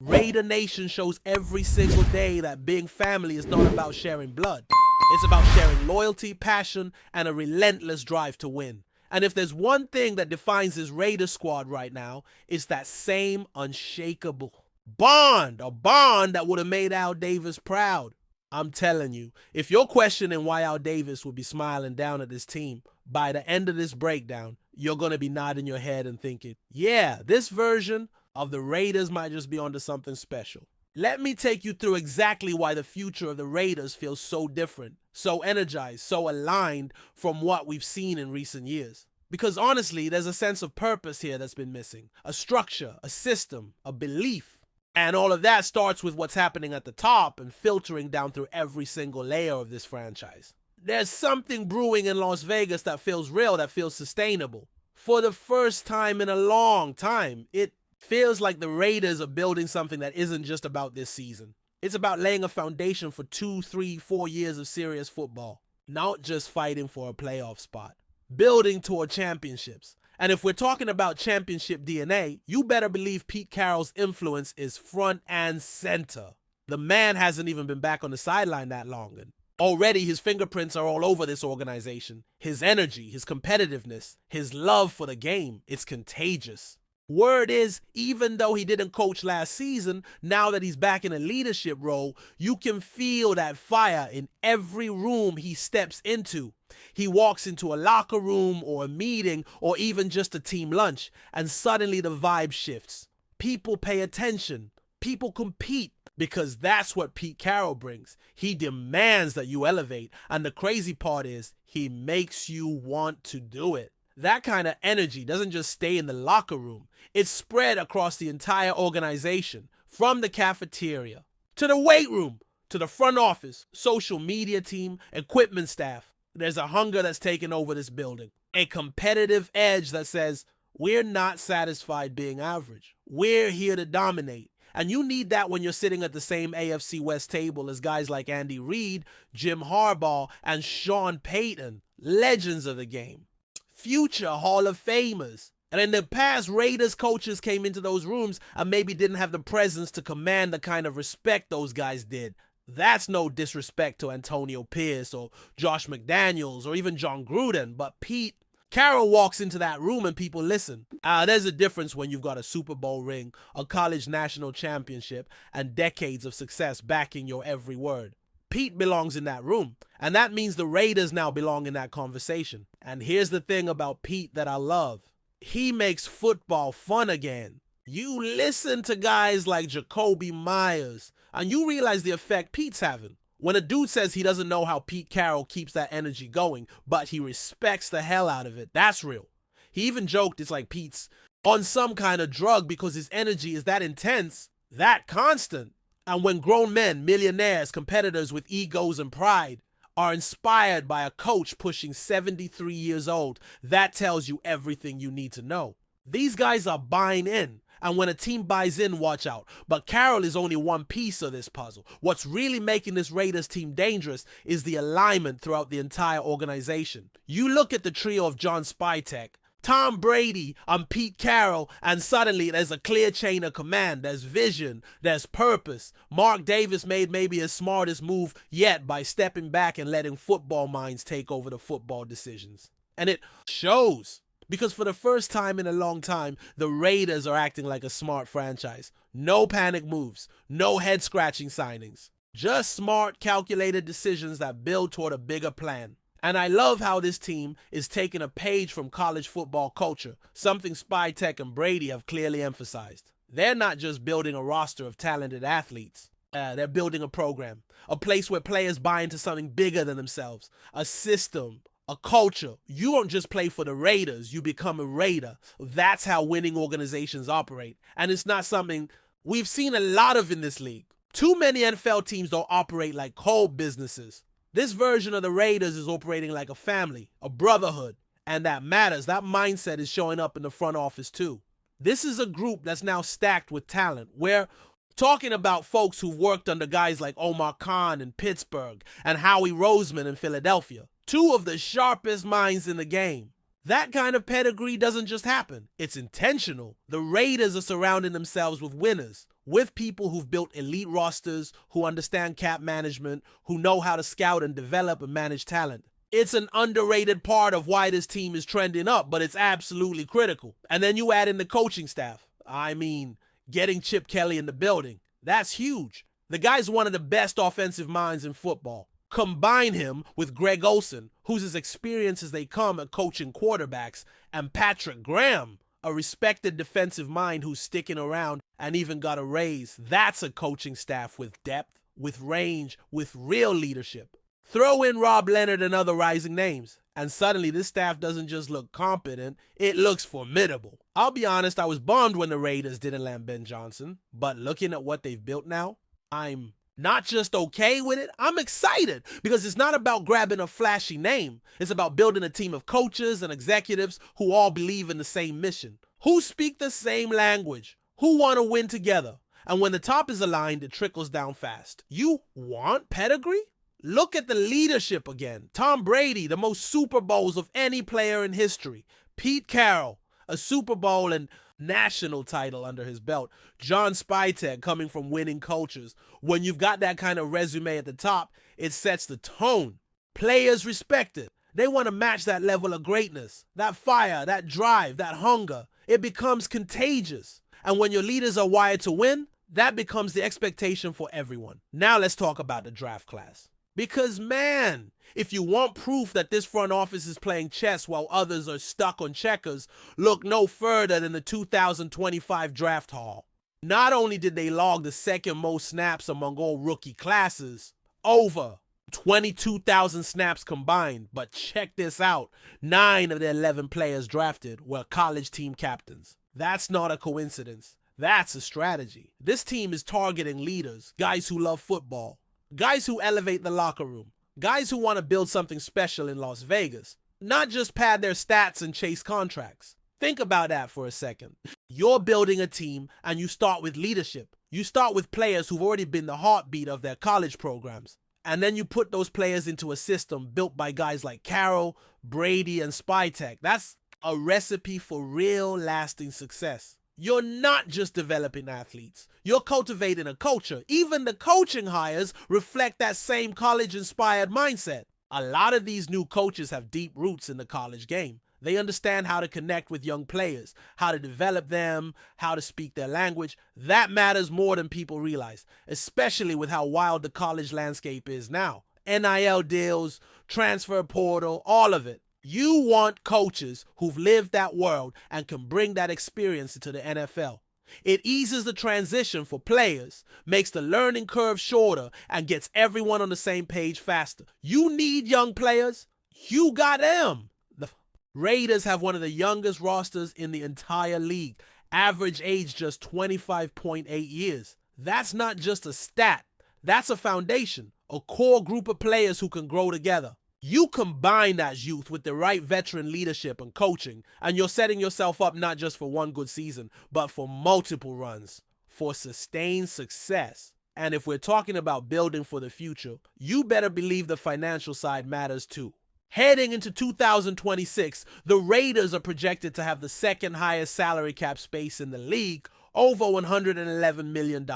Raider Nation shows every single day that being family is not about sharing blood. It's about sharing loyalty, passion, and a relentless drive to win. And if there's one thing that defines this Raider squad right now, it's that same unshakable bond, a bond that would have made Al Davis proud. I'm telling you, if you're questioning why Al Davis would be smiling down at this team, by the end of this breakdown, you're going to be nodding your head and thinking, yeah, this version of the Raiders might just be onto something special. Let me take you through exactly why the future of the Raiders feels so different, so energized, so aligned from what we've seen in recent years. Because honestly, there's a sense of purpose here that's been missing. A structure, a system, a belief. And all of that starts with what's happening at the top and filtering down through every single layer of this franchise. There's something brewing in Las Vegas that feels real, that feels sustainable. For the first time in a long time, it feels like the Raiders are building something that isn't just about this season. It's about laying a foundation for 2, 3, 4 years of serious football. Not just fighting for a playoff spot. Building toward championships. And if we're talking about championship DNA, you better believe Pete Carroll's influence is front and center. The man hasn't even been back on the sideline that long. And already his fingerprints are all over this organization. His energy, his competitiveness, his love for the game, it's contagious. Word is, even though he didn't coach last season, now that he's back in a leadership role, you can feel that fire in every room he steps into. He walks into a locker room or a meeting or even just a team lunch, and suddenly the vibe shifts. People pay attention. People compete because that's what Pete Carroll brings. He demands that you elevate, and the crazy part is he makes you want to do it. That kind of energy doesn't just stay in the locker room. It's spread across the entire organization, from the cafeteria, to the weight room, to the front office, social media team, equipment staff. There's a hunger that's taken over this building. A competitive edge that says, we're not satisfied being average. We're here to dominate. And you need that when you're sitting at the same AFC West table as guys like Andy Reid, Jim Harbaugh, and Sean Payton, legends of the game. Future Hall of Famers. And in the past, Raiders coaches came into those rooms and maybe didn't have the presence to command the kind of respect those guys did. That's no disrespect to Antonio Pierce or Josh McDaniels or even John Gruden, but Pete Carroll walks into that room and people listen. There's a difference when you've got a Super Bowl ring, a college national championship, and decades of success backing your every word. Pete belongs in that room, and that means the Raiders now belong in that conversation. And here's the thing about Pete that I love. He makes football fun again. You listen to guys like Jacoby Myers, and you realize the effect Pete's having. When a dude says he doesn't know how Pete Carroll keeps that energy going, but he respects the hell out of it, that's real. He even joked it's like Pete's on some kind of drug because his energy is that intense, that constant. And when grown men, millionaires, competitors with egos and pride are inspired by a coach pushing 73 years old, that tells you everything you need to know. These guys are buying in. And when a team buys in, watch out. But Carroll is only one piece of this puzzle. What's really making this Raiders team dangerous is the alignment throughout the entire organization. You look at the trio of John Spytek, Tom Brady, and Pete Carroll, and suddenly there's a clear chain of command. There's vision. There's purpose. Mark Davis made maybe his smartest move yet by stepping back and letting football minds take over the football decisions. And it shows. Because for the first time in a long time, the Raiders are acting like a smart franchise. No panic moves, no head-scratching signings. Just smart, calculated decisions that build toward a bigger plan. And I love how this team is taking a page from college football culture, something Spytek and Brady have clearly emphasized. They're not just building a roster of talented athletes. They're building a program, a place where players buy into something bigger than themselves, a system, a culture. You don't just play for the Raiders, you become a Raider. That's how winning organizations operate. And it's not something we've seen a lot of in this league. Too many NFL teams don't operate like cold businesses. This version of the Raiders is operating like a family, a brotherhood. And that matters. That mindset is showing up in the front office too. This is a group that's now stacked with talent. We're talking about folks who've worked under guys like Omar Khan in Pittsburgh and Howie Roseman in Philadelphia. Two of the sharpest minds in the game. That kind of pedigree doesn't just happen. It's intentional. The Raiders are surrounding themselves with winners, with people who've built elite rosters, who understand cap management, who know how to scout and develop and manage talent. It's an underrated part of why this team is trending up, but it's absolutely critical. And then you add in the coaching staff. I mean, getting Chip Kelly in the building. That's huge. The guy's one of the best offensive minds in football. Combine him with Greg Olsen, who's as experienced as they come at coaching quarterbacks, and Patrick Graham, a respected defensive mind who's sticking around and even got a raise. That's a coaching staff with depth, with range, with real leadership. Throw in Rob Leonard and other rising names, and suddenly this staff doesn't just look competent, it looks formidable. I'll be honest, I was bummed when the Raiders didn't land Ben Johnson, but looking at what they've built now, I'm not just okay with it, I'm excited, because it's not about grabbing a flashy name. It's about building a team of coaches and executives who all believe in the same mission, who speak the same language, who want to win together. And when the top is aligned, it trickles down fast. You want pedigree? Look at the leadership again. Tom Brady, the most Super Bowls of any player in history. Pete Carroll, a Super Bowl and national title under his belt. John Spytek, coming from winning cultures. When you've got that kind of resume at the top, it sets the tone. Players respect it. They want to match that level of greatness, that fire, that drive, that hunger. It becomes contagious. And when your leaders are wired to win, that becomes the expectation for everyone. Now let's talk about the draft class. Because man, if you want proof that this front office is playing chess while others are stuck on checkers, look no further than the 2025 draft haul. Not only did they log the second most snaps among all rookie classes, over 22,000 snaps combined, but check this out, 9 of the 11 players drafted were college team captains. That's not a coincidence. That's a strategy. This team is targeting leaders, guys who love football, guys who elevate the locker room, guys who want to build something special in Las Vegas, not just pad their stats and chase contracts. Think about that for a second. You're building a team and you start with leadership. You start with players who've already been the heartbeat of their college programs. And then you put those players into a system built by guys like Carroll, Brady, and Spytek. That's a recipe for real lasting success. You're not just developing athletes. You're cultivating a culture. Even the coaching hires reflect that same college-inspired mindset. A lot of these new coaches have deep roots in the college game. They understand how to connect with young players, how to develop them, how to speak their language. That matters more than people realize, especially with how wild the college landscape is now. NIL deals, transfer portal, all of it. You want coaches who've lived that world and can bring that experience into the NFL. It eases the transition for players, makes the learning curve shorter, and gets everyone on the same page faster. You need young players? You got them. The Raiders have one of the youngest rosters in the entire league. Average age just 25.8 years. That's not just a stat. That's a foundation, a core group of players who can grow together. You combine that youth with the right veteran leadership and coaching, and you're setting yourself up not just for one good season, but for multiple runs, for sustained success. And if we're talking about building for the future, you better believe the financial side matters too. Heading into 2026, the Raiders are projected to have the second highest salary cap space in the league, over $111 million.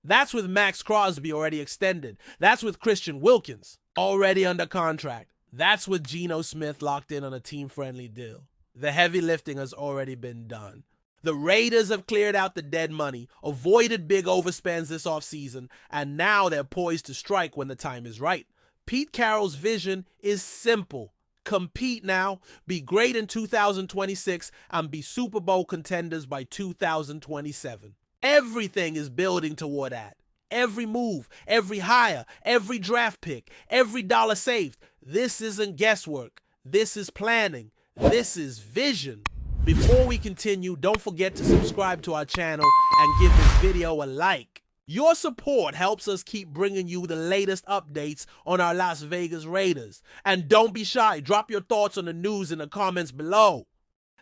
That's with Max Crosby already extended. That's with Christian Wilkins already under contract. That's with Geno Smith locked in on a team-friendly deal. The heavy lifting has already been done. The Raiders have cleared out the dead money, avoided big overspends this offseason, and now they're poised to strike when the time is right. Pete Carroll's vision is simple. Compete now, be great in 2026, and be Super Bowl contenders by 2027. Everything is building toward that. Every move, every hire, every draft pick, every dollar saved. This isn't guesswork. This is planning. This is vision. Before we continue, don't forget to subscribe to our channel and give this video a like. Your support helps us keep bringing you the latest updates on our Las Vegas Raiders. And don't be shy, drop your thoughts on the news in the comments below.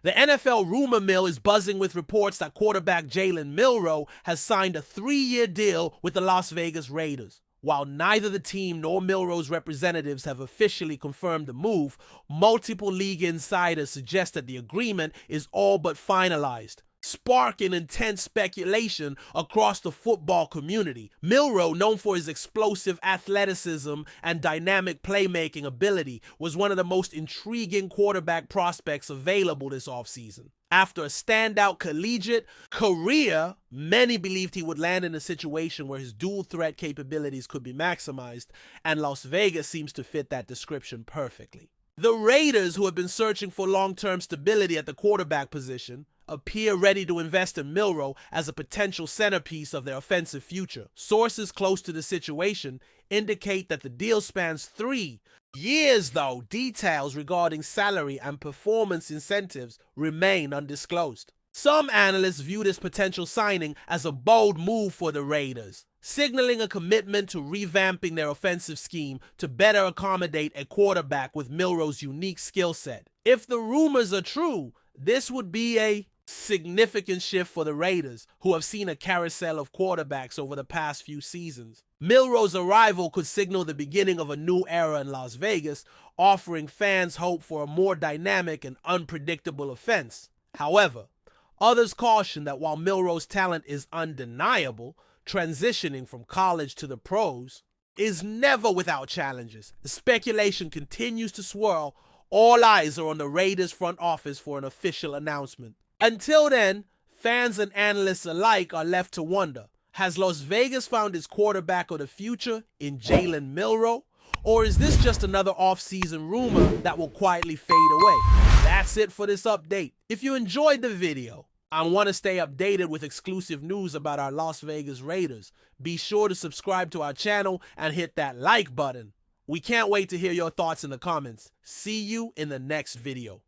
The NFL rumor mill is buzzing with reports that quarterback JALEN MILROE has signed a 3-year deal with the Las Vegas Raiders. While neither the team nor Milroe's representatives have officially confirmed the move, multiple league insiders suggest that the agreement is all but finalized, sparking intense speculation across the football community. Milroe, known for his explosive athleticism and dynamic playmaking ability, was one of the most intriguing quarterback prospects available this offseason. After a standout collegiate career, many believed he would land in a situation where his dual threat capabilities could be maximized, and Las Vegas seems to fit that description perfectly. The Raiders, who have been searching for long-term stability at the quarterback position, appear ready to invest in Milroe as a potential centerpiece of their offensive future. Sources close to the situation indicate that the deal spans 3 years, though details regarding salary and performance incentives remain undisclosed. Some analysts view this potential signing as a bold move for the Raiders, signaling a commitment to revamping their offensive scheme to better accommodate a quarterback with Milroe's unique skill set. If the rumors are true, this would be a significant shift for the Raiders, who have seen a carousel of quarterbacks over the past few seasons. Milroe's arrival could signal the beginning of a new era in Las Vegas, offering fans hope for a more dynamic and unpredictable offense. However, others caution that while Milroe's talent is undeniable, transitioning from college to the pros is never without challenges. The speculation continues to swirl. All eyes are on the Raiders front office for an official announcement. Until then, fans and analysts alike are left to wonder, has Las Vegas found its quarterback of the future in JALEN MILROE? Or is this just another off-season rumor that will quietly fade away? That's it for this update. If you enjoyed the video and want to stay updated with exclusive news about our Las Vegas Raiders, be sure to subscribe to our channel and hit that like button. We can't wait to hear your thoughts in the comments. See you in the next video.